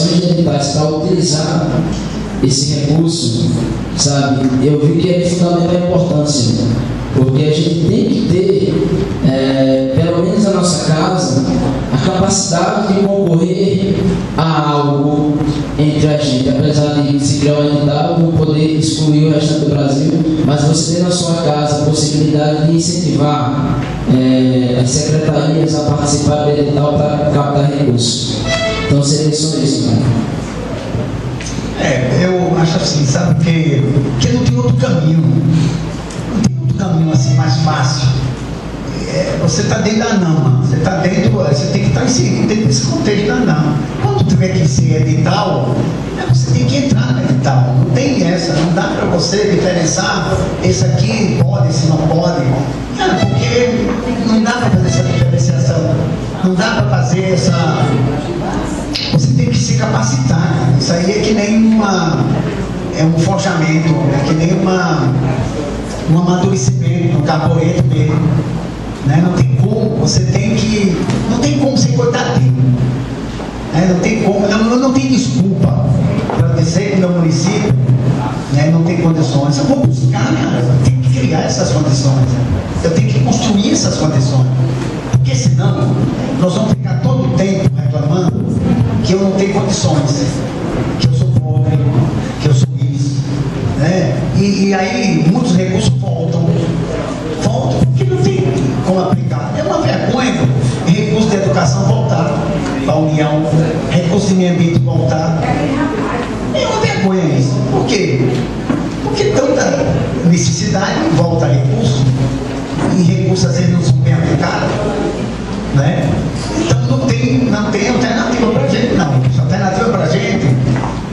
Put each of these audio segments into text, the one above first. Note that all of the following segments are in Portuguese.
editais para utilizar esse recurso, sabe, eu vi que é de fundamental importância, porque a gente tem que ter, pelo menos na nossa casa, a capacidade de concorrer a algo entre a gente, apesar de se criar um edital, não poder excluir o restante do Brasil, mas você tem na sua casa a possibilidade de incentivar as secretarias a participar do edital para captar recursos. Então seria só isso, né? Eu acho assim, sabe, que não tem outro caminho. Não tem outro caminho assim mais fácil. Você está dentro da ANAMA, você tem que estar inserido dentro desse contexto da ANAMA. Quando tiver que ser edital, você tem que entrar no edital. Não tem essa, não dá para você diferenciar esse aqui pode, esse não pode. Porque não dá para fazer essa diferenciação. Não dá para fazer essa. Você tem que se capacitar. Isso aí é que nem um forjamento, é que nem um amadurecimento, um capoeira mesmo. Né? Não tem como, não tem como ser coitadinho. Né? Não tem como, não tem desculpa para dizer que no meu município, né, não tem condições. Eu vou buscar, cara, eu tenho que criar essas condições. Eu tenho que construir essas condições. Porque senão, nós vamos ficar todo o tempo reclamando que eu não tenho condições, que eu sou pobre, que eu sou isso, né? E aí muitos recursos voltam porque não tem como aplicar. É uma vergonha recursos de educação voltar para a União, recursos de meio ambiente voltar. É uma vergonha isso. Por quê? Porque tanta necessidade volta recurso, e recursos às vezes não são bem aplicados, né? Então não tem alternativa para a gente, não. A alternativa para a gente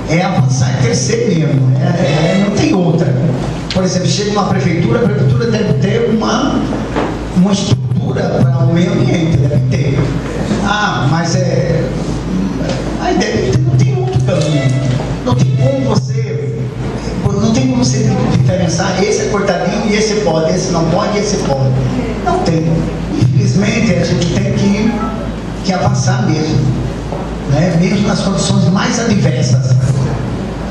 é avançar e crescer mesmo. Não tem outra. Por exemplo, chega uma prefeitura, a prefeitura deve ter uma estrutura para o meio ambiente, deve ter. Mas aí deve ter, não tem outro caminho. Não tem como você diferenciar, esse é cortadinho e esse pode, esse não pode e esse pode. Não tem. Infelizmente a gente tem que avançar mesmo, né? Mesmo nas condições mais adversas.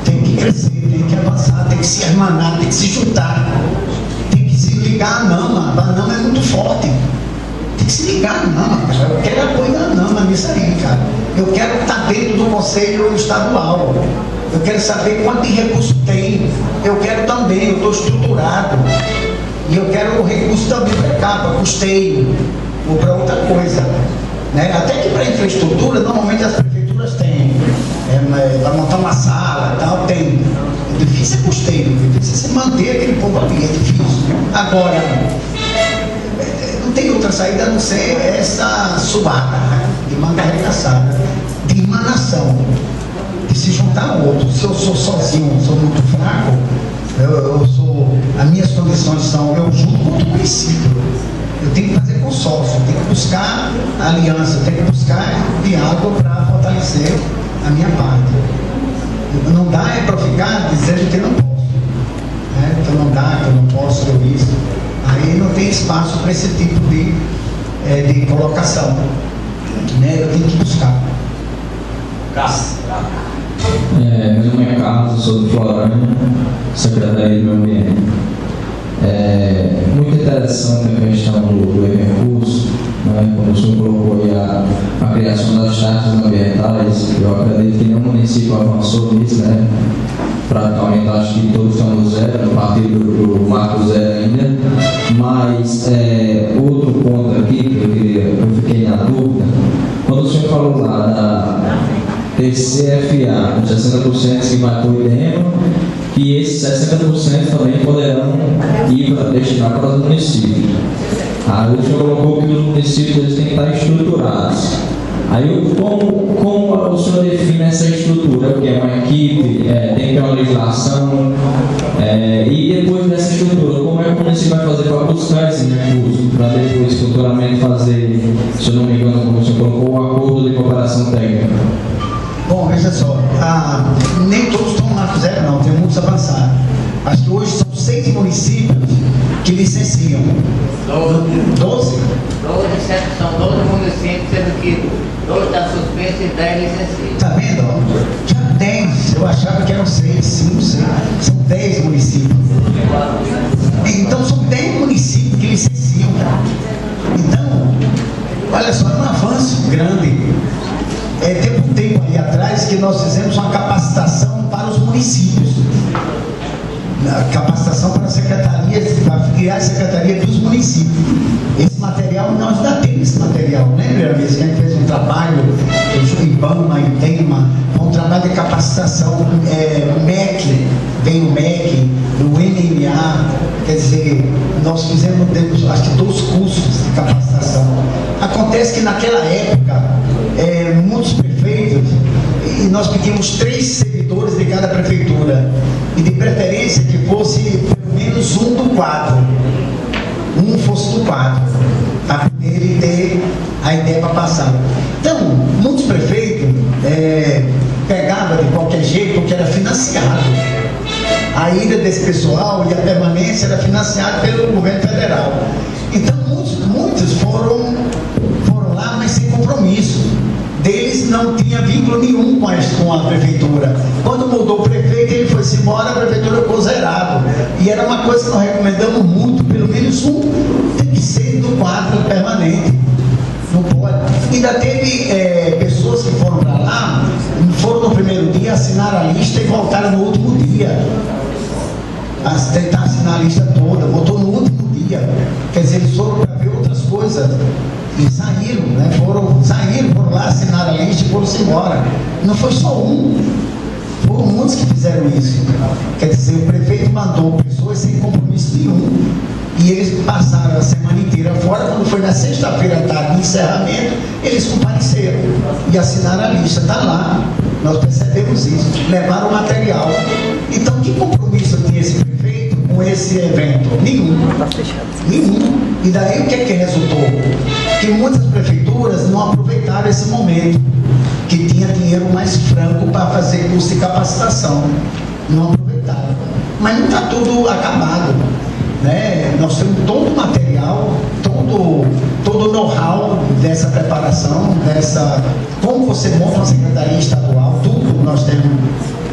Tem que crescer, tem que avançar, tem que se hermanar, tem que se juntar, tem que se ligar à ANAMA. A ANAMA é muito forte. Tem que se ligar à ANAMA, cara. Eu quero apoio da ANAMA nisso aí, cara. Eu quero estar dentro do Conselho Estadual. Eu quero saber quanto de recurso tem. Eu quero também, eu estou estruturado. E eu quero o recurso também para cá, para custeio, ou para outra coisa. Né? Até que para infraestrutura, normalmente as prefeituras têm. Para montar uma sala e tal, tem. É difícil custeio, é difícil manter aquele povo ali, é difícil. Agora, não tem outra saída a não ser essa suada, né? De manga arregaçada, de emanação, de se juntar a outro. Se eu sou sozinho, sou muito fraco, as minhas condições são, eu junto com outro princípio. Eu tenho que fazer consórcio, eu tenho que buscar aliança, eu tenho que buscar diálogo para fortalecer a minha parte. Não dá para ficar dizendo que não posso, né? Que não dá, que eu não posso, que eu isso. Aí não tem espaço para esse tipo de colocação, né? Eu tenho que buscar. Meu nome é Carlos, sou do Florânia, Secretaria do Meio Ambiente. Muito interessante a questão do recurso, né? Como o senhor colocou aí a criação das taxas ambientais. Eu acredito que nenhum município avançou nisso, né? Praticamente acho que todos estão no zero, no partido do Marco Zero ainda. Mas outro ponto aqui que eu fiquei na dúvida, quando o senhor falou lá da TCFA, com 60% que vai para o IDEMA, e esses 60% também poderão ir para destinar para os municípios. Aí o senhor colocou que os municípios eles têm que estar estruturados. Aí como o senhor define essa estrutura? Porque é uma equipe, tem que ter uma legislação, e depois dessa estrutura, como é que o município vai fazer para buscar esse recurso, para depois futuramente fazer, se eu não me engano, como o senhor colocou, um acordo de cooperação técnica? Bom, veja só, nem todos estão no Marco Zero, não, tem muitos avançados. Acho que hoje são 6 municípios que licenciam. 12? 12, são 12 municípios, sendo que 2 estão suspensos e 10 licenciam. Está vendo? nós fizemos uma capacitação para os municípios. Capacitação para secretarias, para criar a secretaria dos municípios. Esse material, nós ainda temos esse material. Lembra, vez que a gente fez um trabalho, o IBAMA, ITEMA, um trabalho de capacitação, o MEC, tem o MEC, o NMA, quer dizer, nós fizemos, acho que 2 cursos de capacitação. Acontece que naquela época, muitos prefeitos, e nós pedimos 3 servidores de cada prefeitura, e de preferência que fosse pelo menos um do quadro, fosse do quadro, para ele ter a ideia para passar. Então, muitos prefeitos pegavam de qualquer jeito, porque era financiado. A ida desse pessoal e a permanência era financiada pelo governo federal. Então, muitos foram lá, mas sem compromisso. Deles não tinha vínculo nenhum com a prefeitura. Quando mudou o prefeito, ele foi-se embora, a prefeitura ficou zerado. E era uma coisa que nós recomendamos muito, pelo menos um tem que ser do quadro permanente. Não pode. Ainda teve pessoas que foram para lá, foram no primeiro dia, assinaram a lista e voltaram no último dia. Tentar assinar a lista toda, voltou no último dia. Quer dizer, eles foram para ver outras coisas. E saíram, né? Foram lá, assinaram a lista e foram-se embora. Não foi só um, foram muitos que fizeram isso. Quer dizer, o prefeito mandou pessoas sem compromisso nenhum. E eles passaram a semana inteira fora. Quando foi na sexta-feira à tarde, no encerramento, eles compareceram e assinaram a lista. Está lá, nós percebemos isso. Levaram o material. Então, que compromisso tinha esse prefeito com esse evento? Nenhum. E daí o que é que resultou? Que muitas prefeituras não aproveitaram esse momento, que tinha dinheiro mais franco para fazer curso de capacitação. Não aproveitaram. Mas não está tudo acabado, né? Nós temos todo o material, todo o know-how dessa preparação, como você monta uma secretaria estadual, tudo nós temos,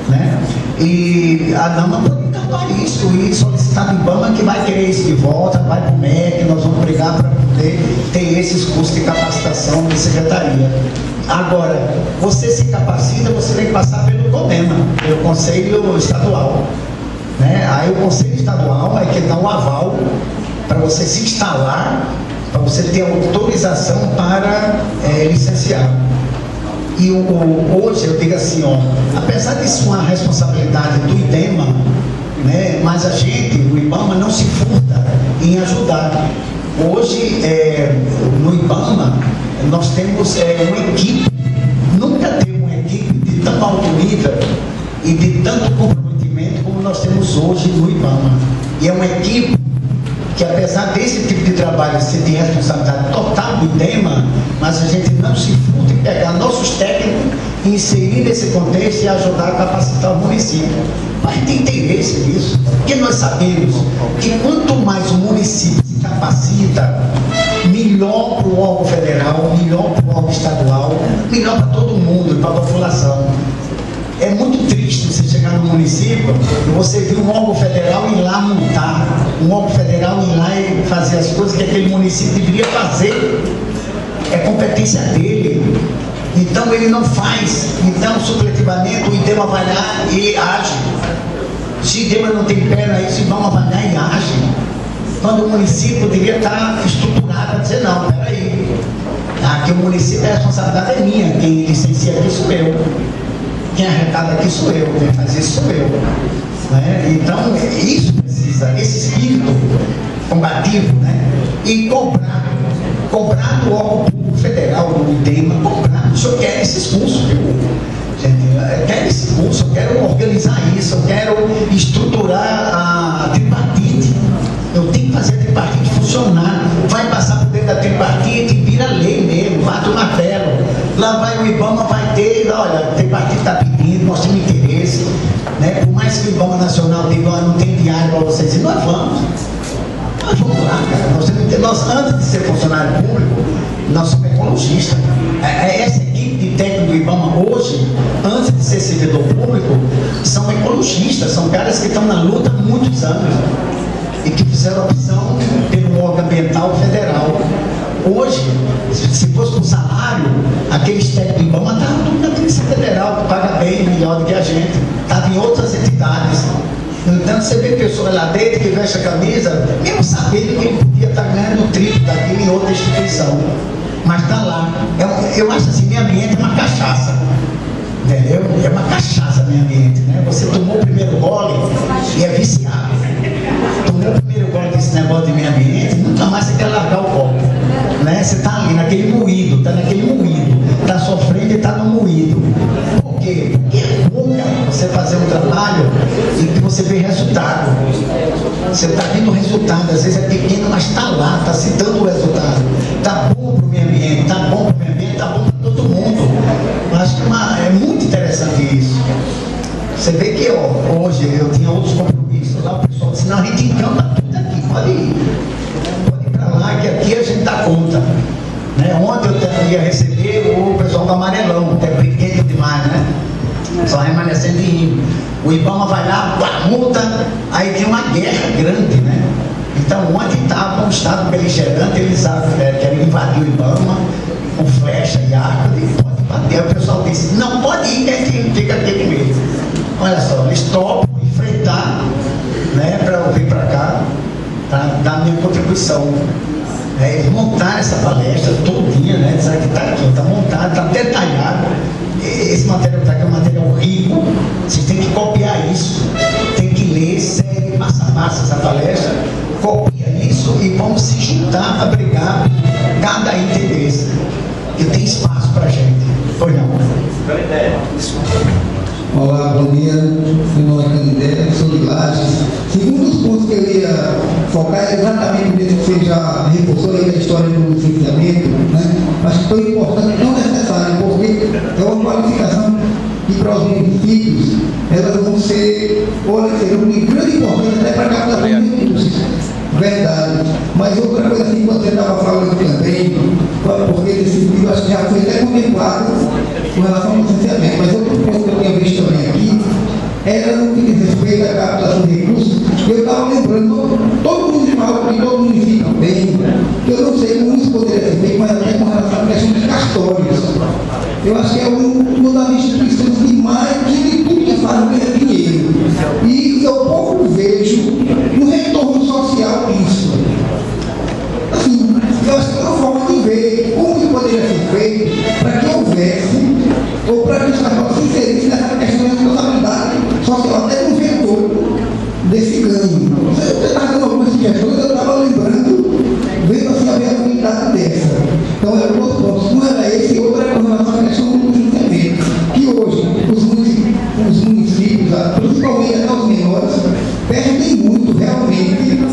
né? E a NAMA pode acabar isso e solicitar do IBAMA que vai querer isso de volta, vai para o MEC, nós vamos brigar para poder ter esses cursos de capacitação de secretaria. Agora, você se capacita, você tem que passar pelo CONEMA, pelo Conselho Estadual, né? Aí o Conselho Estadual é que dá um aval para você se instalar, para você ter autorização para licenciar. E hoje eu digo assim, apesar disso uma responsabilidade do ITEMA, né, mas a gente, o IBAMA, não se furta em ajudar. Hoje, no IBAMA, nós temos uma equipe, nunca teve uma equipe de tão alto nível e de tanto comprometimento como nós temos hoje no IBAMA. E é uma equipe que, apesar desse tipo de trabalho ser de responsabilidade total do ITEMA, mas a gente não se furta em pegar nossos técnicos e inserir nesse contexto e ajudar a capacitar o município. Mas tem interesse nisso, porque nós sabemos que quanto mais o município se capacita, melhor para o órgão federal, melhor para o órgão estadual, melhor para todo mundo e para a população. É muito triste você chegar no município e você ver um órgão federal ir lá montar, um órgão federal ir lá e fazer as coisas que aquele município deveria fazer. É competência dele. Então ele não faz. Então, supletivamente, o ITEMA vai lá e age. Se o ITEMA não tem perna, isso vão vai lá e age. Quando o município poderia estar estruturado para dizer, não, peraí, aqui o município, a responsabilidade é minha, quem licencia aqui sou eu. Quem arrecada aqui sou eu, quem faz isso sou eu. Né? Então, isso precisa, esse espírito combativo, né? E cobrar do órgão público federal, do ITEMA, cobrar. O senhor quer esses cursos, viu? Eu quero esse curso, eu quero organizar isso, eu quero estruturar a tripartite. Eu tenho que fazer a tripartite funcionar. Vai passar por dentro da tripartite e vira lei mesmo, bate o martelo. Lá vai o IBAMA, vai ter, olha, a tripartite está pedindo, nós temos interesse, né? Por mais que o IBAMA Nacional diga, não tem diário para vocês, e nós vamos lá, cara. Nós, antes de ser funcionário público, nós somos ecologistas. Essa equipe de técnico do IBAMA hoje, antes de ser servidor público, são ecologistas, são caras que estão na luta há muitos anos e que fizeram a opção pelo órgão ambiental federal. Hoje, se fosse por salário, aqueles técnicos do IBAMA estavam tudo na Polícia Federal, que paga menor do que a gente, estava em outras entidades. Então você vê pessoas lá dentro que veste a camisa, mesmo sabendo que ele podia estar ganhando o triplo daquilo em outra instituição. Mas está lá. Eu acho assim, meio ambiente é uma cachaça. Entendeu? É uma cachaça meio ambiente, né? Você tomou o primeiro gole e é viciado. Tomou o primeiro gole desse negócio de meio ambiente, nunca mais você quer largar o copo. Né? Você está ali naquele moído, está sofrendo e está no moído. Por quê? Porque é bom, cara, você fazer um trabalho e que você vê resultado. Você está vendo o resultado, às vezes é pequeno, mas está lá, está se dando o resultado. Está bom para o meio ambiente, está bom para o meio ambiente, está bom para todo mundo. Eu acho que é muito interessante isso. Você vê que hoje eu tinha outros compromissos lá, o pessoal disse, não, a gente encanta tudo aqui, pode ir para lá, que aqui a gente dá conta. Né? Ontem eu ia receber o pessoal do Amarelão, que é pequeno demais, né? Só remanescendo em Rio. O Ibama vai lá, multa, aí tem uma guerra grande, né? Então ontem estava um estado beligerante, eles querem invadir o Ibama com flecha e arco, e pode bater. O pessoal disse, não pode ir, que a gente fica aqui com medo. Olha só, eles topam enfrentar, né, para eu vir para cá, para dar minha contribuição. Eles montaram essa palestra todinha, né? Sabe que está aqui, está montado, está detalhado. Esse material está aqui é um material rico. Vocês têm que copiar isso, tem que ler série, passo a passo essa palestra, copia isso e vamos se juntar para brigar cada interesse. E tem espaço para a gente. Pois não? Olá, bom dia. Meu nome é Candidé, sou de Lages. Segundo os pontos que eu ia focar é exatamente o que você já reforçou aí a história do licenciamento, né? Acho que foi importante, não necessário, porque é uma qualificação que para os municípios elas vão ser, serão de grande importância até para a captação de recursos. Verdade. Mas outra coisa assim, quando você estava falando também, porque nesse sentido acho que já foi até contemplado com relação ao licenciamento, mas outro ponto que eu tinha visto também aqui era no que diz respeito à captação de recursos. Eu estava lembrando, todo municipal e todo município tem, que eu não sei como isso poderia ser feito, mas até com relação à questão de cartórios. Eu acho que é uma das instituições que mais, que tudo que faz ganha dinheiro. E eu pouco vejo no retorno social disso. Assim, eu acho que é uma forma de ver como isso poderia ser feito para que houvesse, ou para que os cartórios se inserissem nessa questão de responsabilidade social, até no retorno desse ganho. Você está dando algumas sugestões, eu estava lembrando, vendo assim a viabilidade dessa. Então, é outro ponto. Um era esse, outro é com relação à questão do licenciamento, que hoje os municípios, principalmente até os menores, perdem muito realmente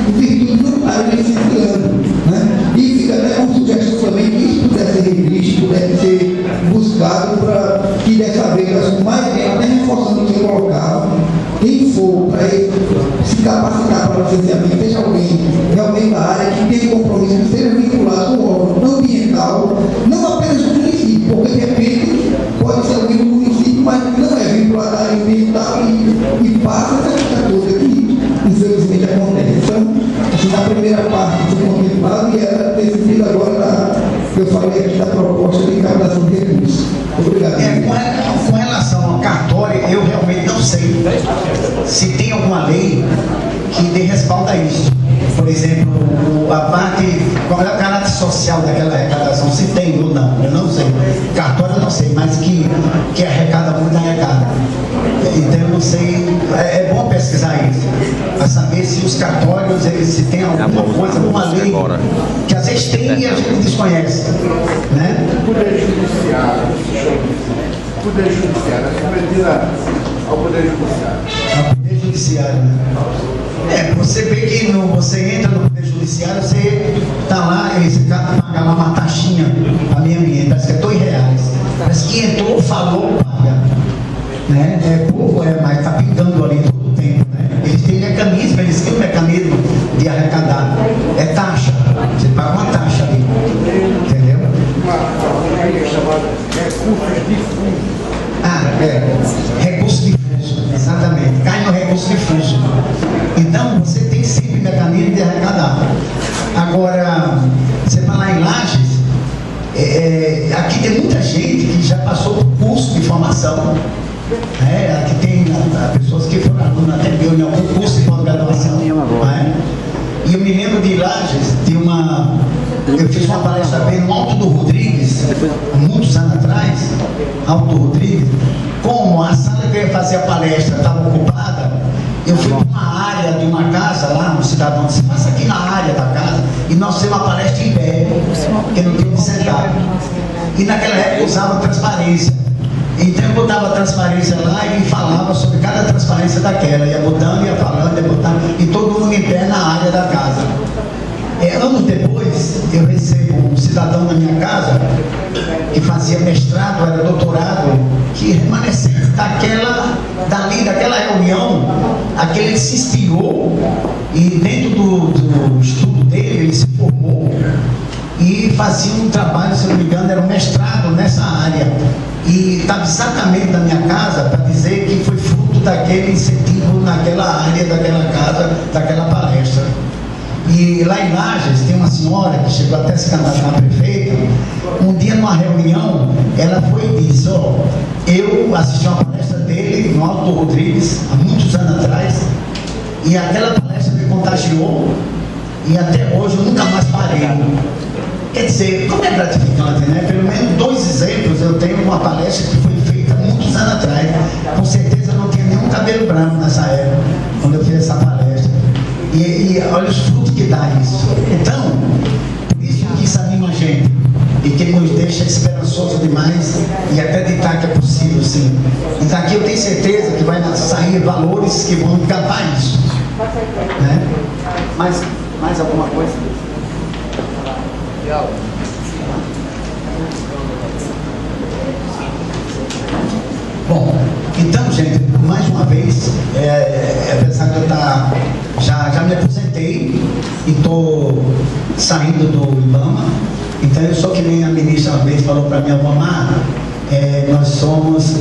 o virtude do pai licenciando, né? E fica até com sugestão também que isso pudesse ser revisto, pudesse ser buscado para que dessa vez, acho que mais até reforçando o que eu colocava, quem for para se capacitar para o licenciamento, seja alguém realmente da área que tem compromisso de ser vinculado com o órgão ambiental, não apenas do município, porque de repente pode ser alguém do município, mas não é vinculado à área ambiental e passa essa coisa toda que infelizmente acontece. Então, assim, na primeira parte foi contemplado e era decidido agora eu falei aqui da proposta de captação de recursos. Obrigado. Com relação ao cartório, eu realmente não sei se tem alguma lei que dê respaldo a isso. Por exemplo, a parte, qual é o caráter social daquela arrecadação, se tem ou não, eu não sei. Cartório eu não sei, mas que arrecada muito, arrecada. Então eu não sei, é bom pesquisar isso, para saber se os cartórios, se tem alguma coisa, alguma lei, que às vezes tem e a gente desconhece. Né? Poder Judiciário, Poder Judiciário, ao Poder Judiciário. Ao Poder Judiciário, né? Você vê que você entra no Poder Judiciário, você está lá e você paga lá uma taxinha para meio ambiente, parece que é R$2. Parece que entrou, falou, paga. Né? É pouco, mas está pintando ali todo o tempo. Né? Eles têm mecanismo, eles têm um mecanismo de arrecadar. É taxa, você paga uma taxa ali. Entendeu? Uma lei chamada recursos difusos. Recurso difuso, exatamente. Cai no recurso difuso. Então, você tem sempre mecanismo de arrecadar. Agora, você falar em Lages, aqui tem muita gente que já passou por curso de formação Aqui tem pessoas que foram alunos até meu em algum curso de pós-graduação. E eu me lembro de Lages, eu fiz uma palestra bem no Alto do Rodrigues, há muitos anos atrás, Alto do Rodrigues. Como a sala que eu ia fazer a palestra estava ocupada, eu fui para uma área de uma casa lá, no Cidadão, se passa aqui na área da casa, e nós fizemos uma palestra em pé, porque não tinha onde sentar. E naquela época eu usava transparência. Então eu botava a transparência lá e falava sobre cada transparência daquela, ia botando, ia falando, ia botando, e todo mundo em pé na área da casa. Anos depois, eu recebo um cidadão na minha casa, que fazia mestrado, era doutorado, que remanescente daquela reunião, aquele se inspirou, e dentro do estudo dele, ele se formou, e fazia um trabalho, se não me engano, era um mestrado nessa área. E estava exatamente na minha casa para dizer que foi fruto daquele incentivo naquela área, daquela casa, daquela palestra. E lá em Lages tem uma senhora que chegou até a se candidatar a prefeita. Um dia numa reunião, ela foi e disse: eu assisti uma palestra dele no Alto do Rodrigues, há muitos anos atrás, e aquela palestra me contagiou, e até hoje eu nunca mais parei. Quer dizer, como é gratificante, né? Pelo menos 2 exemplos eu tenho uma palestra que foi feita muitos anos atrás. Com certeza não tinha nenhum cabelo branco nessa época, quando eu fiz essa palestra. E olha os frutos que dá isso. Então, por isso que isso anima a gente. E que nos deixa esperançoso demais e acreditar que é possível, sim. Então aqui eu tenho certeza que vai sair valores que vão captar isso. Né? Mais alguma coisa? Bom, então, gente, mais uma vez, apesar de eu já me aposentei e estou saindo do IBAMA, então eu sou que nem a ministra uma vez falou para mim: Alvamar, nós estamos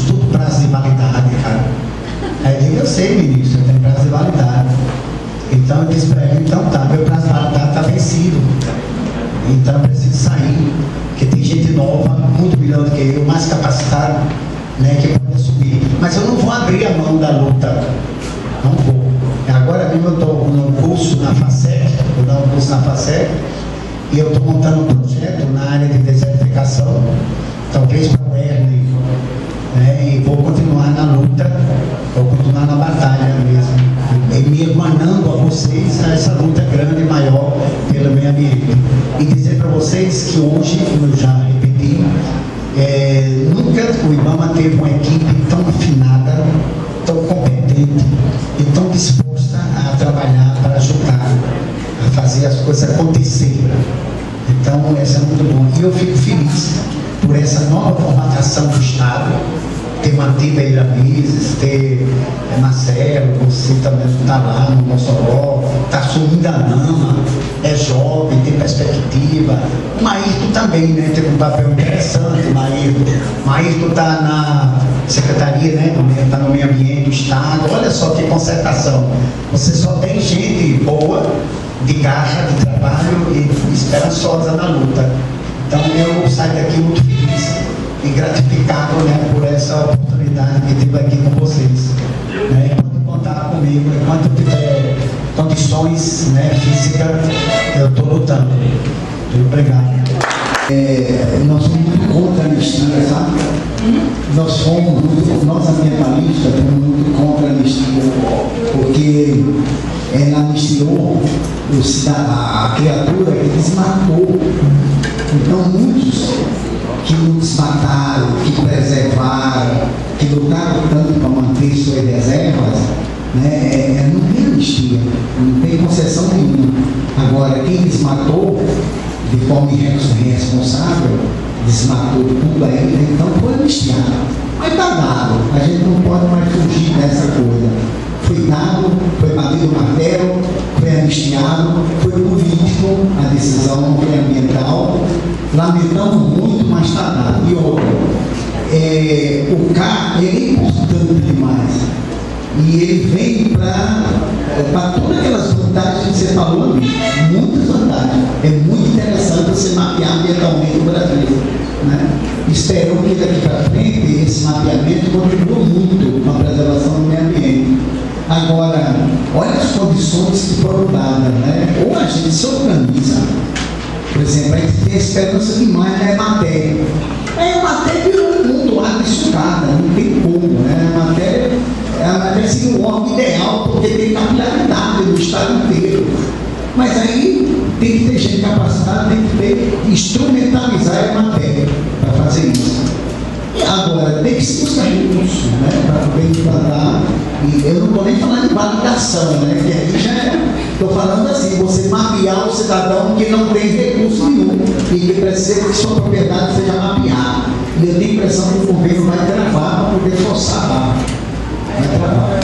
tudo prazo de validade, cara. Aí eu digo: eu sei, ministro, eu tenho prazo de validade. Então eu disse para ele: então tá, meu prazo de validade está vencido. Então eu preciso sair, porque tem gente nova, muito melhor do que eu, mais capacitada, né, que pode assumir. Mas eu não vou abrir a mão da luta, não vou. Agora mesmo eu estou num curso na FACEC, vou dar um curso na FACEC, e eu estou montando um projeto na área de desertificação, talvez para o Erle, né, e vou continuar na luta, vou continuar na batalha mesmo, e me emanando a vocês a essa luta grande e maior pelo meio ambiente. E dizer para vocês que hoje, como eu já repeti, nunca o IBAMA teve uma equipe tão afinada, tão competente e tão disposta a trabalhar para ajudar a fazer as coisas acontecerem. Então, isso é muito bom. E eu fico feliz por essa nova formatação do Estado, ter mantido a Irameses, ter Marcelo, você também está lá no Mossoró, está assumindo a NAMA, é jovem, tem perspectiva. O Maírto também, né, tem um papel interessante. Maírto está na Secretaria, né, está no Meio Ambiente do Estado. Olha só que concertação. Você só tem gente boa, de garra, de trabalho e esperançosa na luta. Então eu saio daqui muito feliz e gratificado, né, por essa oportunidade que tive aqui com vocês. Né? Pode contar comigo, enquanto eu tiver condições, né, físicas, eu estou lutando. Muito obrigado. Nós somos muito contra a anistia, sabe? Nós ambientalistas somos muito contra a anistia, porque ela anistiou a criatura que desmatou. Então muitos que não desmataram, que preservaram, que lutaram tanto para manter suas reservas, né, não tem anistia, não tem concessão nenhuma. Agora, quem desmatou de forma irresponsável, desmatou tudo aí, então foi anistiado. Mas está dado, a gente não pode mais fugir dessa coisa. Foi dado, foi batido o martelo, foi anistiado, foi político a decisão, foi ambiental. Lamentamos muito, mas está dado. E outro, o CAR, ele é importante demais. E ele vem para todas aquelas vantagens que você falou ali, muitas vantagens. É muito interessante você mapear ambientalmente o Brasil. Né? Espero que daqui para frente esse mapeamento Agora, olha as condições que foram dadas, né? Ou a gente se organiza, por exemplo, a gente tem esperança demais na Emater. A Emater virou um mundo lá de estudada, não tem como, né? A Emater seria o órgão ideal, porque tem capilaridade no estado inteiro. Mas aí tem que ter gente capacitada, tem que ter, instrumentalizar a Emater para fazer isso. E agora, tem que se buscar recursos, né, para poder implantar. E eu não estou nem falando de validação, né, que aí já estou falando assim, você mapear o cidadão que não tem recurso nenhum e que precisa que sua propriedade seja mapeada. E eu tenho a impressão que o governo vai travar para poder forçar a barra. Vai travar.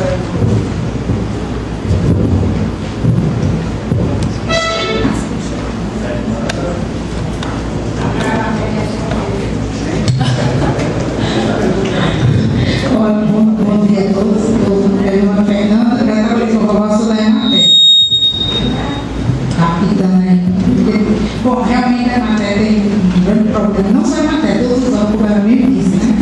Bom dia a todos. Eu sou a Fernanda, dessa vez eu gosto da Emater. Rapidão, né? Bom, realmente a Emater tem um grande problema, não só a Emater, todos os anos, como ela mesmo disse, né?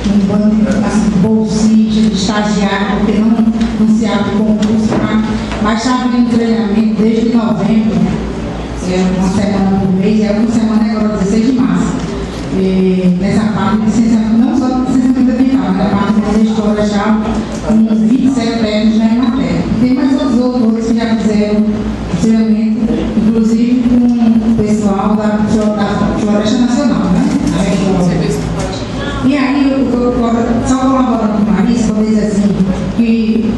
Um bando de bolsistas, de estagiários, porque não se abre concurso, mas está abrindo treinamento desde novembro, uma semana por mês, e uma semana agora, 16 de março. Nessa parte de licenciamento, não só de licenciamento ambiental, mas a parte de história já com uns 27 técnicos na Emater. Tem mais outros autores que já fizeram treinamento, inclusive com o pessoal da Floresta Nacional, né? E aí, eu só colaborando com a Marisa, vou dizer assim, que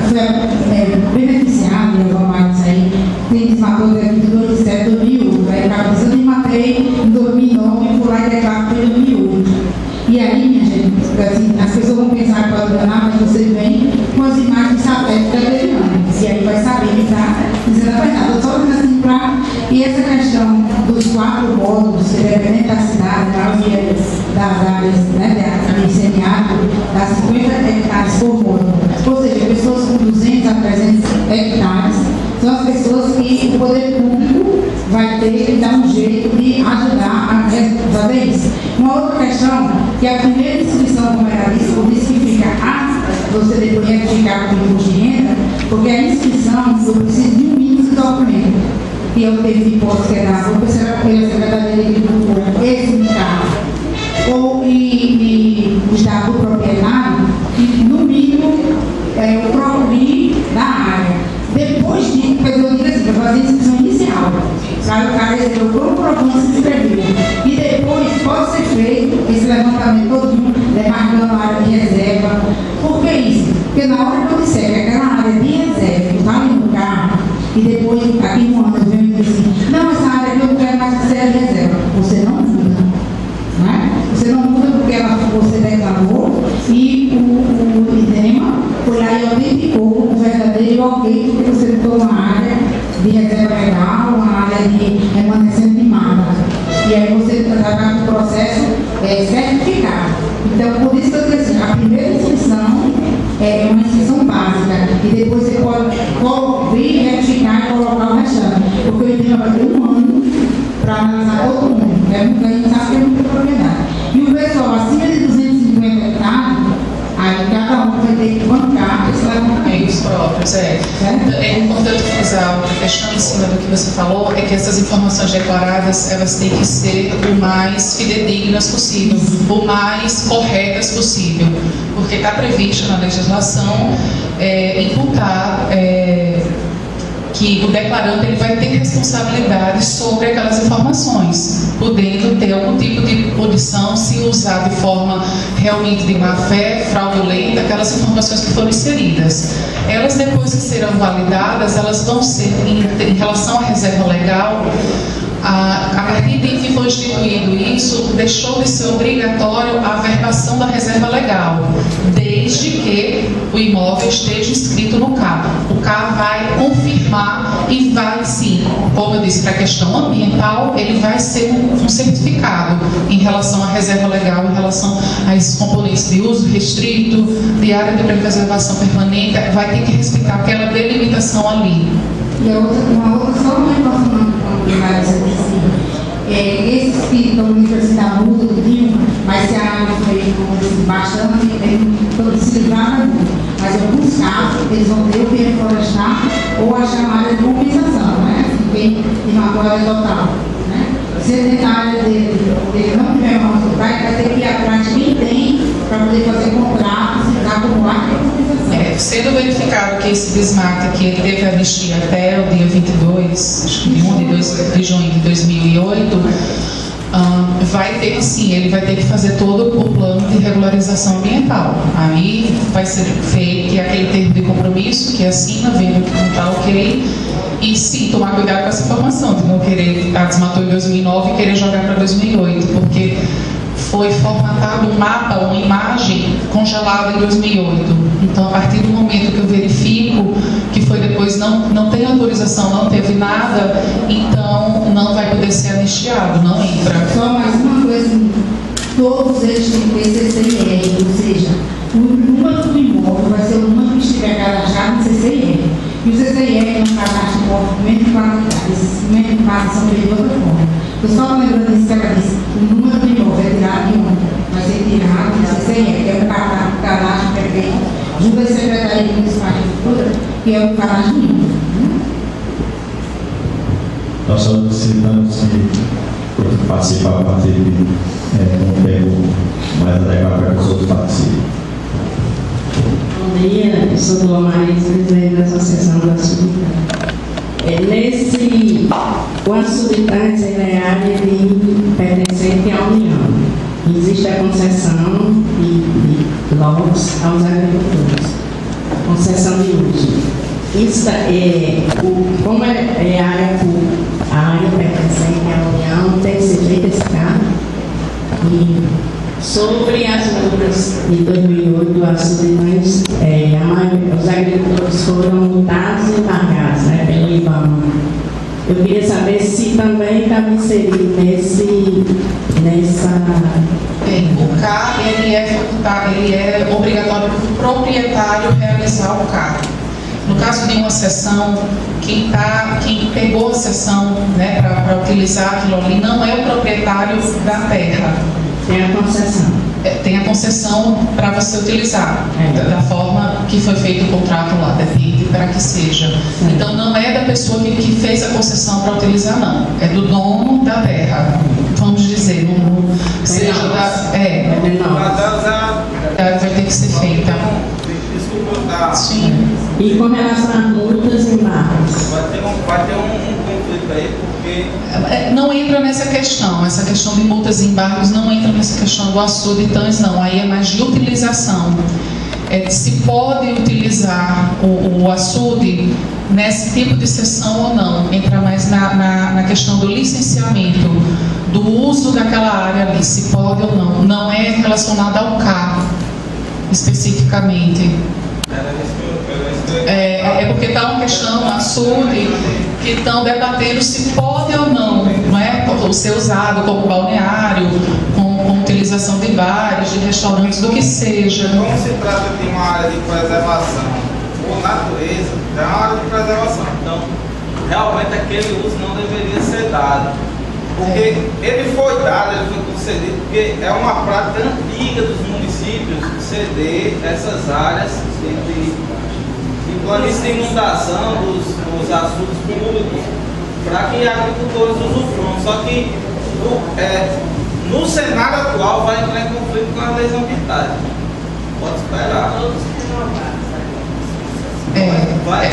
foi beneficiado, levou mais aí, tem desmatou de 2007, 2008, aí acaba dizendo que matei em 2009 e por lá e declarou em 2008. E aí, minha gente, assim, as pessoas vão pensar que pode enganar, mas você vem com as imagens satélites e aí vai saber que está dizendo a verdade. Eu só dizendo assim para. E essa questão dos 4 módulos, dependendo da cidade, das áreas, né, de semiárido, das 50 hectares por módulo. Ou seja, pessoas com 200 a 300 hectares são as pessoas que o poder público vai ter que dar um jeito de ajudar a fazer isso. Uma outra questão, que a primeira inscrição, como era isso, por isso que fica você deveria ficar com o imposto de renda, porque a inscrição, eu preciso de um mínimo de documento. E eu teve imposto que era pela Secretaria de Agricultura e Sindicato, ou e está do proprietário, e no mínimo eu procurei da área. Depois de, eu digo assim, para fazer a inscrição inicial, para o cara receber o comprovante se inscrever. E depois pode ser feito esse levantamento todinho, demarcando a área de reserva. Por que isso? Porque na hora que eu disser que aquela área de reserva está ali no carro, e depois, aqui um ano, eu venho dizer assim, não, essa área aqui eu não quero mais que seja de reserva. Você não muda. Não é? Você não muda porque você declarou e o IDEMA foi lá e autenticou o verdadeiro ok, porque você botou uma área de reserva legal, uma área de remanescente de mata. E aí você trabalha com o processo certificado. Então, por isso que eu disse assim, a primeira inscrição é uma inscrição básica e depois você pode vir, retificar e colocar o restante. Porque o IDEMA vai ter um ano para analisar todo mundo. A gente sabe que é muita propriedade. E o pessoal acima de 250 hectares, aí cada um vai ter que bancar esse levantamento. Os próprios, é importante frisar, fechando em cima do que você falou, é que essas informações declaradas, elas têm que ser o mais fidedignas possível, o mais corretas possível, porque está previsto na legislação imputar que o declarante ele vai ter responsabilidade sobre aquelas informações, podendo ter algum tipo de punição se usar de forma realmente de má fé, fraudulenta, aquelas informações que foram inseridas. Elas, depois que serão validadas, elas vão ser, em relação à reserva legal, a partir de que foi instituído isso, deixou de ser obrigatório a averbação da reserva legal, desde que o imóvel esteja inscrito no CAR. O CAR vai confirmar e vai, sim, como eu disse, para a questão ambiental, ele vai ser um certificado em relação à reserva legal, em relação a esses componentes de uso restrito, de área de preservação permanente, vai ter que respeitar aquela delimitação ali. E uma outra só uma informação esses que estão na universidade mudam tudinho, mas se a área foi bastante, então se livrar, mas em alguns casos, eles vão ter o que reflorestar ou a chamada de compensação, né? Quem tem uma área total, né? Se ele tem a área dele não tiver uma vai ter que ir atrás de quem tem para poder fazer contratos e dar como área de compensação. Sendo verificado que esse desmate que ele teve anistia até o dia 22, acho que 1 de junho de 2008, vai ter que sim, ele vai ter que fazer todo o plano de regularização ambiental. Aí vai ser feito aquele termo de compromisso que assina, vendo que não está ok, e sim, tomar cuidado com essa informação, de não querer, desmatou em 2009 e querer jogar para 2008, porque foi formatado um mapa, uma imagem congelada em 2008. Então, a partir do momento que eu verifico que foi depois, não tem autorização, não teve nada, então não vai poder ser anistiado, não entra. Só mais uma coisa, todos eles têm que ter CCIR, ou seja, o número do imóvel vai ser o número que estiver cadastrado no CCIR. E o CCIR é um cadastro de movimento qualificado. Esses movimentos quadros são feitos de outra forma. Eu só lembrando disso que ela disse, o número do imóvel é tirado de onde? Vai ser tirado do CCIR, que é um cadastro que é feito junto à Secretaria Municipal de Cultura, que é o cadastro mínimo. Nós só necessitamos que participar a partir de um tempo mais adequado para que os outros participem. Bom dia, eu sou Dona Maria, presidente da Associação da Subitância. O Açuditantes é a área pertencente à União. Existe a concessão de lotes aos agricultores. Concessão de uso. Isso como é área pública, a área pertencente à União, tem que ser feito esse cargo. E sobre as multas de 2008, Açuditantes, os agricultores foram multados e embargados, né, pelo IBAMA. Eu queria saber se também estava inserido nessa... O CAR, ele é obrigatório para o proprietário realizar o CAR. No caso de uma cessão, quem pegou a cessão, né, para utilizar aquilo ali não é o proprietário da terra. Tem a concessão. Tem a concessão para você utilizar, da forma que foi feito o contrato lá, depende para que seja. Sim. Então não é da pessoa que fez a concessão para utilizar, não. É do dono da terra, vamos dizer. Seja vai ter que ser feita. Sim. E com relação às multas e embargos? Vai ter um conflito aí, porque... Não entra nessa questão. Essa questão de multas e embargos não entra nessa questão do Açuditantes, não. Aí é mais de utilização. Se pode utilizar o açude nesse tipo de cessão ou não. Entra mais na questão do licenciamento, do uso daquela área ali, se pode ou não. Não é relacionado ao carro, especificamente. É porque está uma questão no açude que estão debatendo se pode ou não é? Ser usado como balneário, com utilização de bares, de restaurantes, do que seja. Como se trata de uma área de preservação por natureza, é uma área de preservação. Então, realmente aquele uso não deveria ser dado. Porque ele foi dado, ele foi concedido, porque é uma prática antiga dos municípios ceder essas áreas de planície de inundação dos açudes públicos para que agricultores usufruam. Só que no cenário atual vai entrar em conflito com as leis ambientais. Pode esperar.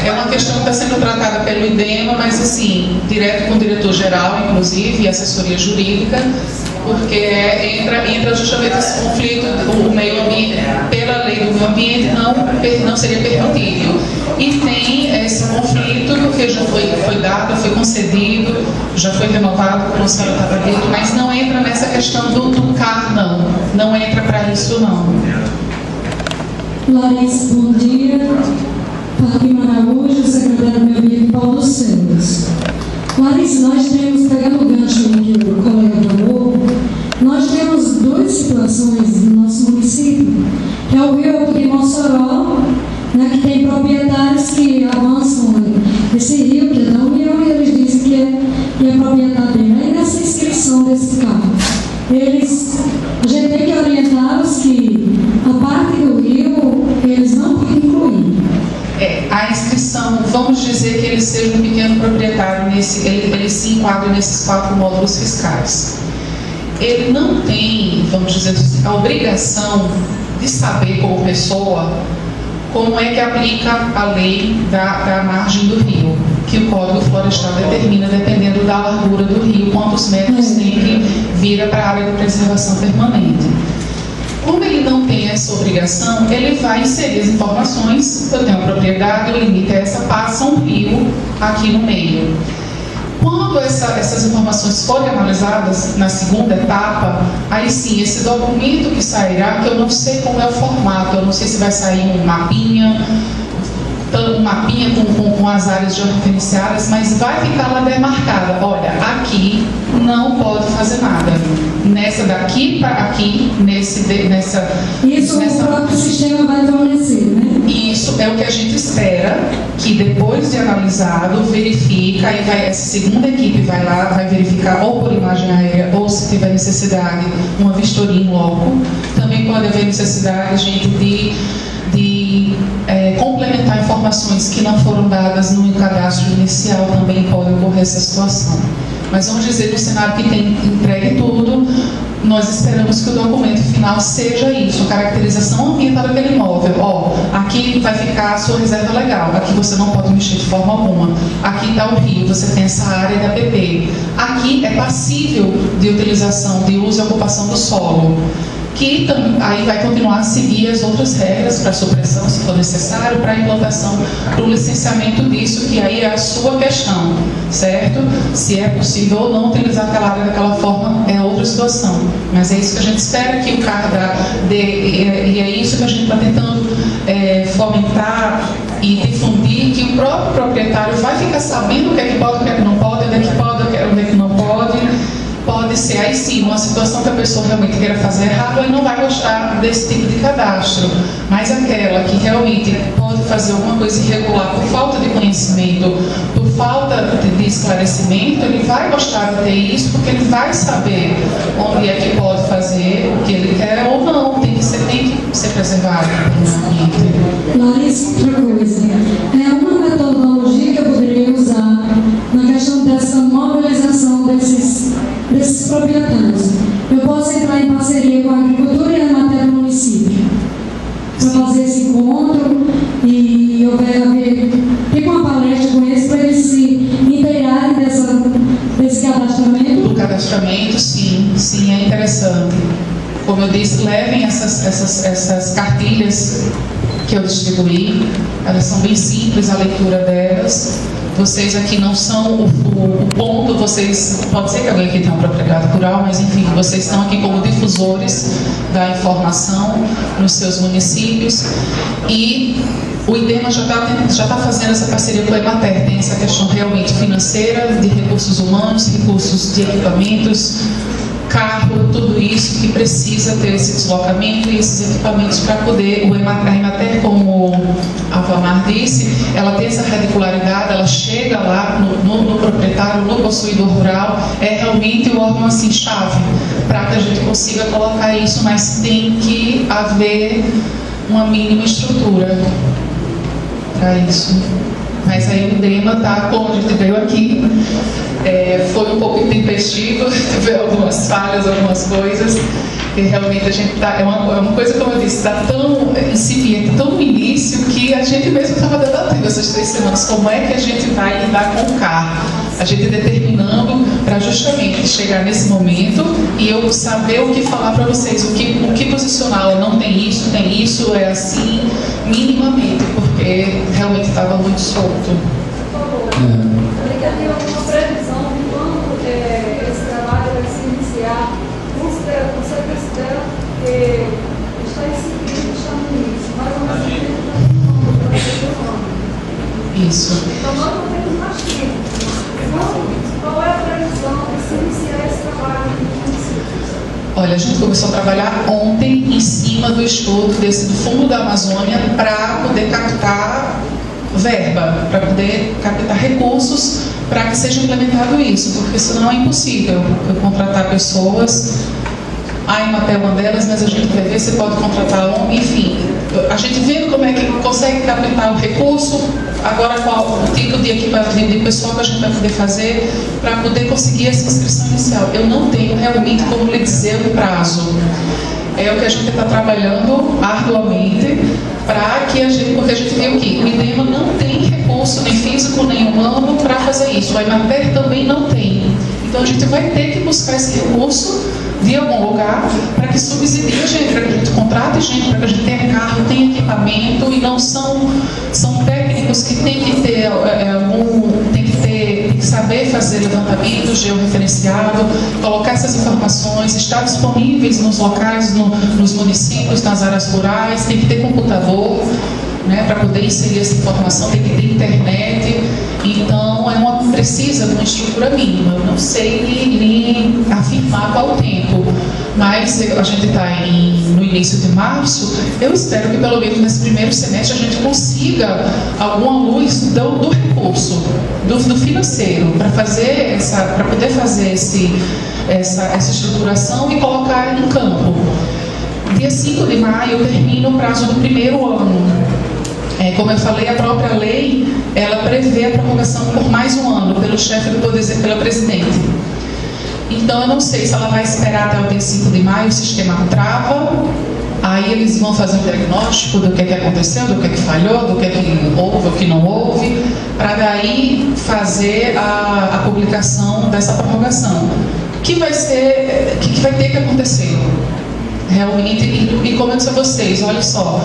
É uma questão que está sendo tratada pelo IDEMA, mas assim, direto com o diretor-geral, inclusive, e assessoria jurídica, porque entra justamente esse conflito, o meio ambiente, pela lei do meio ambiente, não seria permitido. E tem esse conflito, porque já foi dado, foi concedido, já foi renovado, como o senhor estava dito, mas não entra nessa questão do CAR, não entra para isso, não. Larissa, bom dia. Joaquim Araújo, secretário do Meio Ambiente, Paulo dos Céus. Larissa, nós temos, pegando o gancho que o colega falou, nós temos duas situações no nosso município, que é o rio de Mossoró, né, que tem proprietários que avançam esse rio, que é da União, e eles dizem que é propriedade dele. Aí nessa inscrição desse carro, a gente tem que orientá-los que a parte do rio, eles não podem incluir. a inscrição, vamos dizer que ele seja um pequeno proprietário, ele se enquadra nesses 4 módulos fiscais. Ele não tem, vamos dizer assim, a obrigação de saber como pessoa como é que aplica a lei da margem do rio, que o Código Florestal determina, dependendo da largura do rio, quantos metros tem que vir para a área de preservação permanente. Como ele não tem essa obrigação, ele vai inserir as informações. Eu tenho propriedade, o limite é essa, passa um rio aqui no meio. Quando essas informações forem analisadas na segunda etapa, aí sim, esse documento que sairá, que eu não sei como é o formato, eu não sei se vai sair um mapinha com as áreas georreferenciadas, mas vai ficar lá demarcada. Olha, aqui não pode fazer nada. Nessa daqui para aqui, nessa... Isso o próprio sistema vai fornecer, né? Isso é o que a gente espera, que depois de analisado, verifica, e essa segunda equipe vai lá, vai verificar ou por imagem aérea, ou se tiver necessidade, uma vistoria em loco. Também pode haver necessidade, gente, de complementar informações que não foram dadas no cadastro inicial, também pode ocorrer essa situação. Mas vamos dizer, no cenário que tem entregue tudo, nós esperamos que o documento final seja isso, a caracterização ambiental daquele imóvel. Aqui vai ficar a sua reserva legal, aqui você não pode mexer de forma alguma. Aqui está o rio, você tem essa área da APP. Aqui é passível de utilização, de uso e ocupação do solo, que aí vai continuar a seguir as outras regras para supressão, se for necessário, para a implantação, para o licenciamento disso, que aí é a sua questão, certo? Se é possível ou não utilizar aquela área daquela forma, é outra situação. Mas é isso que a gente espera que o CARDA dê, e é isso que a gente está tentando fomentar e difundir, que o próprio proprietário vai ficar sabendo o que é que pode, o que é que não pode, onde é que pode, onde é que não pode. Pode ser, aí sim, uma situação que a pessoa realmente queira fazer errado, ele não vai gostar desse tipo de cadastro. Mas aquela que realmente pode fazer alguma coisa irregular por falta de conhecimento, por falta de esclarecimento, ele vai gostar de ter isso, porque ele vai saber onde é que pode fazer o que ele quer ou não. Tem que ser preservado no ambiente. Larissa, outra coisa. É uma metodologia que eu poderia usar na questão dessa mobilização desses proprietários. Eu posso entrar em parceria com a agricultura e a matéria do município para fazer esse encontro e eu ter uma palestra com eles para eles se inteirarem desse cadastramento. Do cadastramento, sim, é interessante. Como eu disse, levem essas cartilhas que eu distribuí, elas são bem simples a leitura delas. Vocês aqui não são o ponto, pode ser que alguém aqui tenha uma propriedade rural, mas enfim, vocês estão aqui como difusores da informação nos seus municípios e o IDEMA já está fazendo essa parceria com a Emater, tem essa questão realmente financeira, de recursos humanos, recursos de equipamentos, carro, tudo isso que precisa ter esse deslocamento e esses equipamentos para poder, a Emater, como a Vamar disse, ela tem essa radicularidade, ela chega lá no proprietário, no possuidor rural, é realmente o órgão assim chave para que a gente consiga colocar isso, mas tem que haver uma mínima estrutura para isso. Mas aí o IDEMA está, como a gente veio aqui, foi um pouco intempestivo, teve algumas falhas, algumas coisas, e realmente a gente está, é uma coisa, como eu disse, está tão incipiente, tão no início, que a gente mesmo estava debatendo essas 3 semanas, como é que a gente vai lidar com o carro, a gente determinando para justamente chegar nesse momento e eu saber o que falar para vocês, o que posicionar, não tem isso, é assim, minimamente, porque realmente estava muito solto. Tem alguma previsão de quando esse trabalho vai se iniciar? Você considera que está incipiente, está no início, mas ao mesmo tempo está no Isso. Então nós não temos mais tempo. Qual é a previsão de se iniciar esse trabalho no município? Olha, a gente começou a trabalhar ontem em cima do estudo do Fundo da Amazônia para poder captar verba, para poder captar recursos para que seja implementado isso, porque senão é impossível eu contratar pessoas. A Emater é uma delas, mas a gente vai ver se pode contratar um, enfim. A gente vendo como é que consegue captar o recurso, agora qual o tipo de pessoa que a gente vai poder fazer para poder conseguir essa inscrição inicial. Eu não tenho realmente como lhe dizer o prazo. É o que a gente está trabalhando arduamente para que porque a gente viu que o IDEMA não tem recurso nem físico nem humano para fazer isso. O EMATER também não tem. Então a gente vai ter que buscar esse recurso de algum lugar para que subsidie a gente, para que a gente contrate gente, para que a gente tenha carro, tenha equipamento, e não são técnicos que têm que ter tem que saber fazer levantamento georreferenciado, colocar essas informações, estar disponíveis nos locais, nos municípios, nas áreas rurais, tem que ter computador, né, para poder inserir essa informação, tem que ter internet. Então precisa de uma estrutura mínima. Eu não sei lhe afirmar qual o tempo, mas a gente está no início de março. Eu espero que pelo menos nesse primeiro semestre a gente consiga alguma luz do recurso, do financeiro, para poder fazer essa estruturação e colocar em campo. Dia 5 de maio termina o prazo do primeiro ano. Como eu falei, a própria lei, ela prevê a prorrogação por mais um ano pelo chefe do Poder Executivo, pelo presidente. Então, eu não sei se ela vai esperar até o dia 5 de maio, o sistema trava, aí eles vão fazer um diagnóstico do que aconteceu, do que falhou, do que houve, o que não houve, para daí fazer a publicação dessa prorrogação, que vai ter que acontecer. Realmente, e como eu disse a vocês, olha só,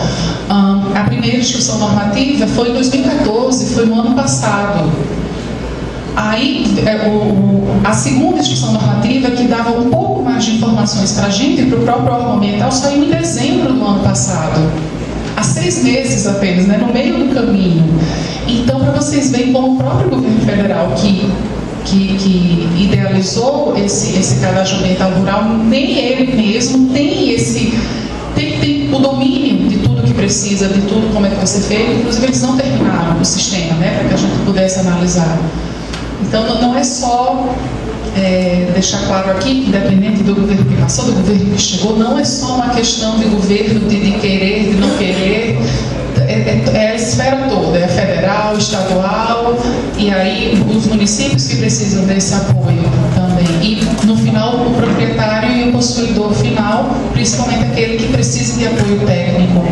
a primeira instrução normativa foi em 2014, foi no ano passado. Aí, a segunda instrução normativa, que dava um pouco mais de informações para a gente, para o próprio órgão ambiental, saiu em dezembro do ano passado. Há 6 meses apenas, né, no meio do caminho. Então, para vocês verem como o próprio governo federal, que idealizou esse cadastro ambiental rural, nem ele mesmo tem o domínio de tudo que precisa, de tudo como é que vai ser feito. Inclusive eles não terminaram o sistema, né, para que a gente pudesse analisar. Então não é só deixar claro aqui que, independente do governo que passou, do governo que chegou, não é só uma questão de governo de querer, de não querer. É a esfera toda, é federal, estadual, e aí os municípios que precisam desse apoio também. E no final o proprietário e o possuidor final, principalmente aquele que precisa de apoio técnico.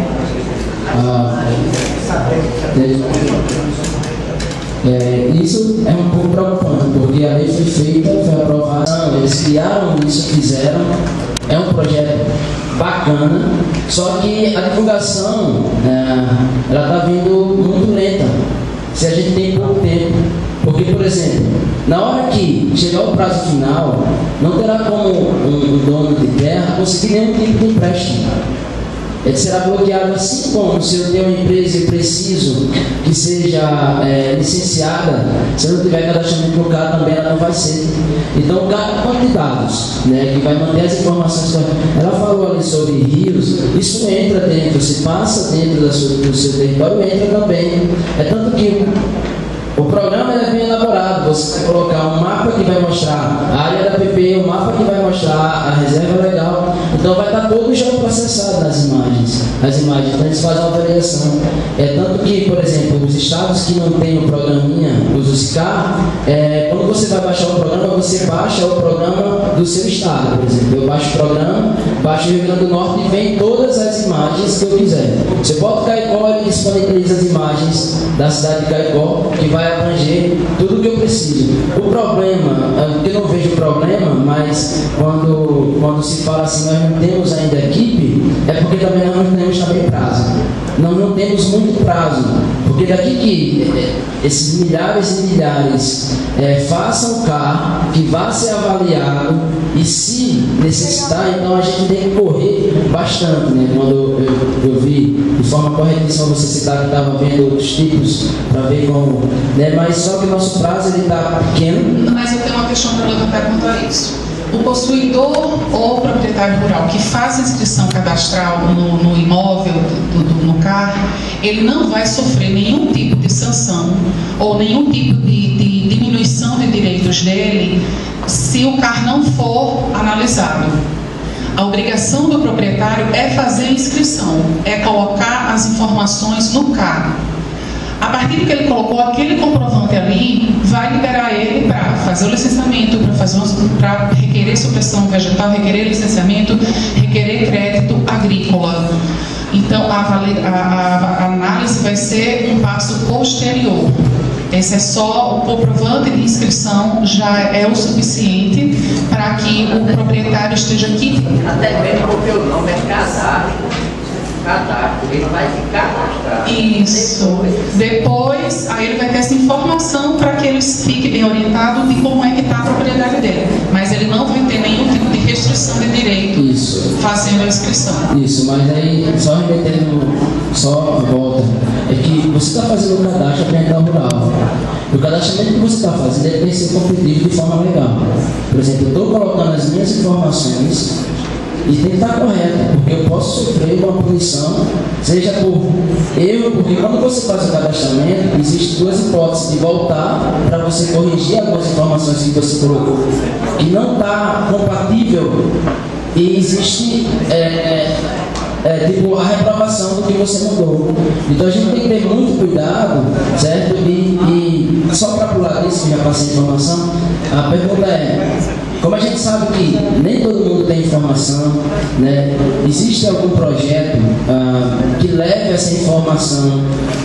Isso é um pouco preocupante, porque a lei foi feita, foi aprovada, eles criaram isso, fizeram, é um projeto bacana, só que a divulgação ela está vindo muito lenta, se a gente tem pouco tempo. Porque, por exemplo, na hora que chegar o prazo final, não terá como um dono de terra conseguir nenhum tipo de empréstimo. Ele será bloqueado, assim como se eu tenho uma empresa e preciso que seja licenciada, se eu não tiver cadastramento no CAD também ela não vai ser. Então o CAD é banco de dados, né, que vai manter as informações. Ela falou ali sobre rios, isso entra dentro, se passa dentro do seu território, entra também. É tanto que o programa é bem elaborado, você vai colocar um mapa que vai mostrar a área da PP, um mapa que vai mostrar a reserva legal, então vai estar todo já processado nas imagens. Então eles fazem uma avaliação. É tanto que, por exemplo, os estados que não têm o programinha, os USCAR, quando você vai baixar o programa, você baixa o programa do seu estado, por exemplo. Eu baixo o programa, baixo o Rio Grande do Norte e vem todas as imagens que eu quiser. Você bota o Caicó e disponibiliza as imagens da cidade de Caicó, que vai abranger tudo o que eu preciso. O problema, eu não vejo problema, mas quando se fala assim, nós não temos ainda equipe, é porque também nós não temos também prazo. Nós não temos muito prazo, porque daqui que esses milhares e milhares façam o CAR, que vá ser avaliado, e se necessitar, então a gente tem que correr bastante, né? Quando eu vi de forma corretíssima você citar que estava vendo outros tipos para ver como, né? Mas só que o nosso prazo ele está pequeno. Mas eu tenho uma questão para levantar quanto a isso. O possuidor ou proprietário rural que faz inscrição cadastral no imóvel, no CAR, ele não vai sofrer nenhum tipo de sanção ou nenhum tipo de diminuição de direitos dele se o CAR não for analisado. A obrigação do proprietário é fazer a inscrição, é colocar as informações no CAR. A partir do que ele colocou, aquele comprovante ali vai liberar ele para fazer o licenciamento, para requerer supressão vegetal, requerer licenciamento, requerer crédito agrícola. Então, a análise vai ser um passo posterior. Esse é só o comprovante de inscrição, já é o suficiente para que o proprietário esteja aqui. Até mesmo porque o nome é cadastro. Ele vai ficar cadastrado. Isso. Depois, aí ele vai ter essa informação para que ele fique bem orientado de como é que está a propriedade dele. Mas ele não vai ter nenhum tipo de restrição de direito fazendo a inscrição. Isso, mas aí, só remetendo, só a volta, é que você está fazendo o cadastro ambiental rural. O cadastramento que você está fazendo, ele tem que ser competitivo de forma legal. Por exemplo, eu estou colocando as minhas informações e tem que estar correto, porque eu posso sofrer uma punição, seja por erro, porque quando você faz o cadastramento, existem duas hipóteses: de voltar para você corrigir algumas informações que você colocou, que não está compatível, e existe tipo a reprovação do que você mudou. Então a gente tem que ter muito cuidado, certo? E só para pular disso, que já passei a informação, a pergunta é: como a gente sabe que nem todo mundo tem informação, né? Existe algum projeto que leve essa informação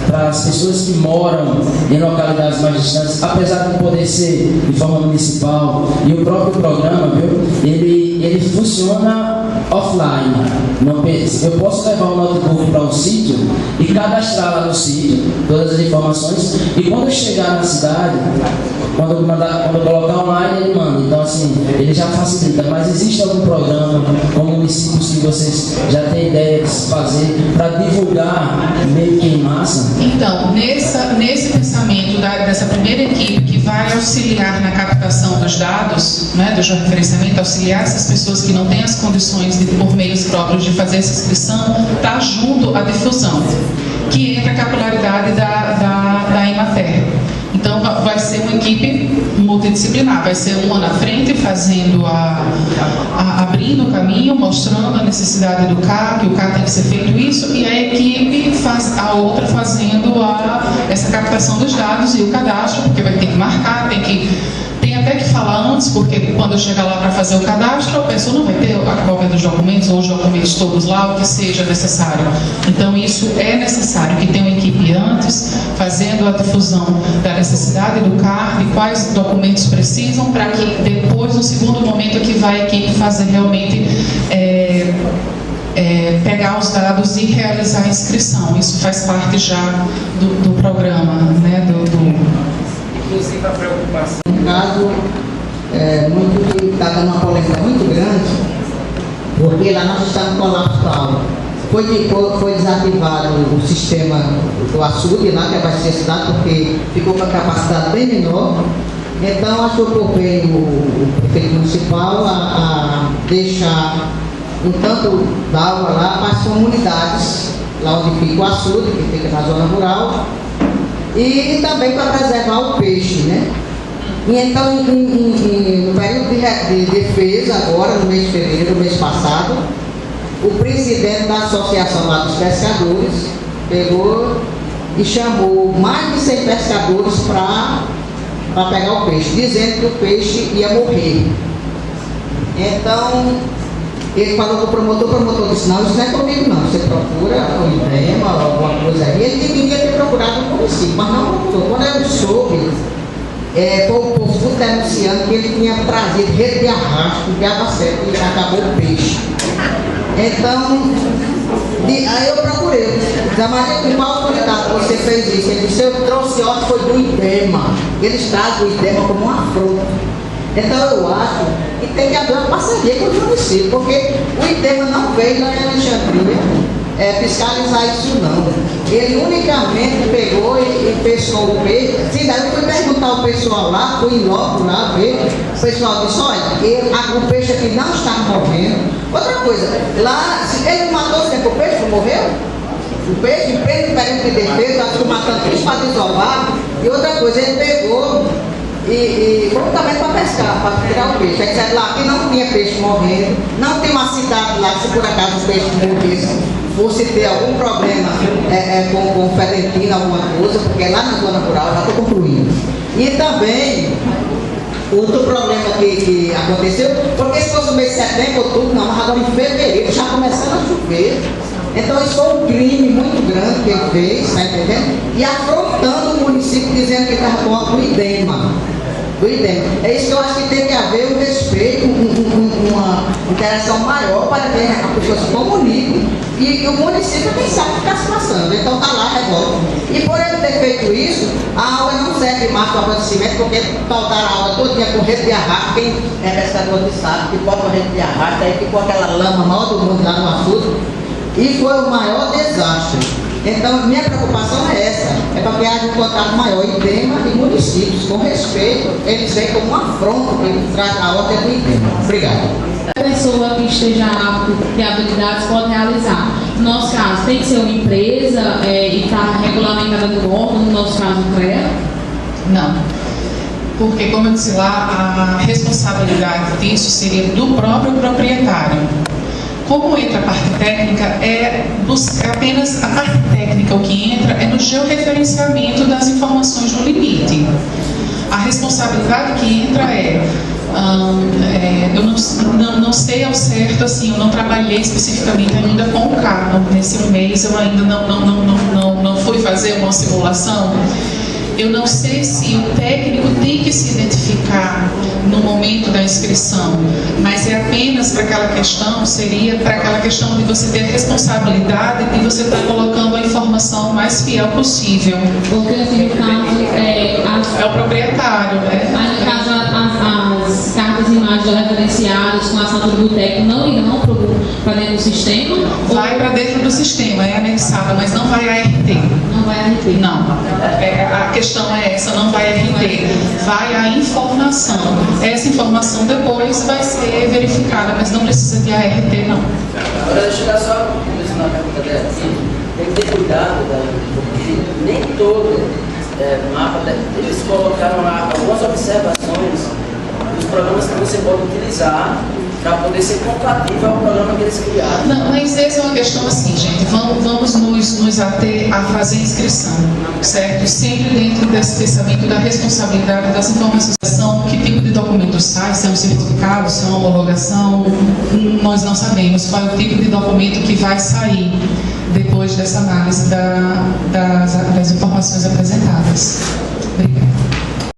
para as pessoas que moram em localidades mais distantes, apesar de poder ser de forma municipal? E o próprio programa, viu? Ele funciona offline. Eu posso levar um notebook para um sítio e cadastrar lá no sítio todas as informações, e quando eu chegar na cidade, quando eu colocar online, ele manda. Então, assim, ele já facilita. Mas existe algum programa com municípios que vocês já têm ideia de fazer para divulgar meio que em massa? Então, nesse pensamento dessa primeira equipe que vai auxiliar na captação dos dados, né, do georreferenciamento, auxiliar essas pessoas que não têm as condições por meios próprios de fazer essa inscrição, está junto à difusão, que entra a capilaridade da Emater. Então, vai ser uma equipe multidisciplinar, vai ser uma na frente fazendo abrindo o caminho, mostrando a necessidade do CAR, que o CAR tem que ser feito isso, e a equipe a outra fazendo essa captação dos dados e o cadastro, porque vai ter que marcar, tem até que falar antes, porque quando eu chegar lá para fazer o cadastro, a pessoa não vai ter a cópia dos documentos ou os documentos todos lá, o que seja necessário. Então, isso é necessário que tenha uma equipe antes, fazendo a difusão da necessidade do CAR, de quais documentos precisam, para que depois, no segundo momento, que vai a equipe fazer realmente pegar os dados e realizar a inscrição. Isso faz parte já do programa, né, Inclusive a preocupação. Um caso que está dando uma polêmica muito grande, porque lá nós estamos colapsados. Foi desativado o sistema do açude lá, que vai ser cidade, porque ficou com a capacidade bem menor. Então achou por bem o prefeito municipal a deixar um tanto d'água lá para as comunidades, lá onde fica o açude, que fica na zona rural, e também para preservar o peixe, né? E então, no período de defesa, agora, no mês de fevereiro, no mês passado, o presidente da associação lá dos pescadores pegou e chamou mais de 100 pescadores para pegar o peixe, dizendo que o peixe ia morrer. Então, ele falou com o promotor disse: não, isso não é comigo não, você procura o IBEMA, alguma coisa aí. Ele deveria ter procurado o município, mas não procurou. Quando eu soube, foi o povo denunciando que ele tinha trazido rede de arrasto, de água seca, e acabou o peixe. Então, aí eu procurei, Maria, com qual autoridade você fez isso? Ele disse: eu trouxe ontem, foi do IBEMA. Eles trazem o IBEMA como uma afronta. Então eu acho que tem que haver uma parceria com o município, porque o IBEMA não veio lá em Alexandria fiscalizar isso não. Ele unicamente pegou e pescou o peixe. Sim, daí eu fui perguntar ao pessoal lá, fui logo lá ver, o pessoal disse: olha, o peixe aqui não está morrendo. Outra coisa, lá, ele não matou sempre o peixe, não morreu? O peixe, em pleno período de defesa, acho que matando isso para desovar. E outra coisa, ele pegou e voluntamento para pescar, para tirar o peixe. Aí disseram lá que não tinha peixe morrendo, não tem uma cidade lá que se por acaso o peixe morresse, fosse ter algum problema com fedentina, alguma coisa, porque é lá na zona rural, já estou concluindo. E também, outro problema que aconteceu, porque se fosse no mês de setembro, outubro, não, mas agora em fevereiro já começando a chover. Então isso foi um crime muito grande que ele fez, está entendendo? E afrontando o município, dizendo que estava contra o IDEMA. É isso que eu acho que tem que haver um respeito, uma interação maior para que as pessoas se comuniquem e o município tem sabe o que está se passando. Então está lá, revolta. E por ele ter feito isso, a aula não serve mais para abastecimento, porque faltaram a aula todinha com rede de arrasto. Quem é pescador de sabe que pode com rede de arrasto, aí ficou aquela lama maior do mundo lá no açude. E foi o maior desastre. Então, minha preocupação é essa, é para que haja um contato maior IDEMA e municípios, com respeito, eles veem como um afronto para ele tratar a ordem do IDEMA. Obrigado. A pessoa que esteja apta, que tem habilidades, pode realizar. No nosso caso, tem que ser uma empresa e está regulamentada no órgão, no nosso caso, o CREA? Não. Porque, como eu disse lá, a responsabilidade disso seria do próprio proprietário. Como entra a parte técnica, é apenas a parte técnica, o que entra é no georreferenciamento das informações no limite. A responsabilidade que entra eu não sei ao certo, assim, eu não trabalhei especificamente ainda com o carro. Nesse mês eu ainda não fui fazer uma simulação. Eu não sei se o técnico tem que se identificar no momento da inscrição, mas é apenas para aquela questão, seria para aquela questão de você ter a responsabilidade de você estar colocando a informação mais fiel possível. Porque assim, no caso, é o proprietário, né? Mas no caso, as cartas de imagem referenciadas com a assinatura do técnico não irão para dentro do sistema? Vai para dentro do sistema, é anexada, mas não vai a RT. Não vai a RT? Não. A questão é essa, não vai a RT. Vai a informação. Essa informação depois vai ser verificada, mas não precisa de ART, não. Agora, deixa eu dar só uma pergunta dela. Tem que ter cuidado, porque nem todo mapa, eles colocaram lá algumas observações dos programas que você pode utilizar para poder ser compatível ao programa que eles criaram. Não, mas essa é uma questão assim, gente, vamos nos ater a fazer inscrição, certo? Sempre dentro desse pensamento da responsabilidade das informações. Que tipo de documento sai, se é um certificado, se é uma homologação, nós não sabemos qual é o tipo de documento que vai sair depois dessa análise das informações apresentadas.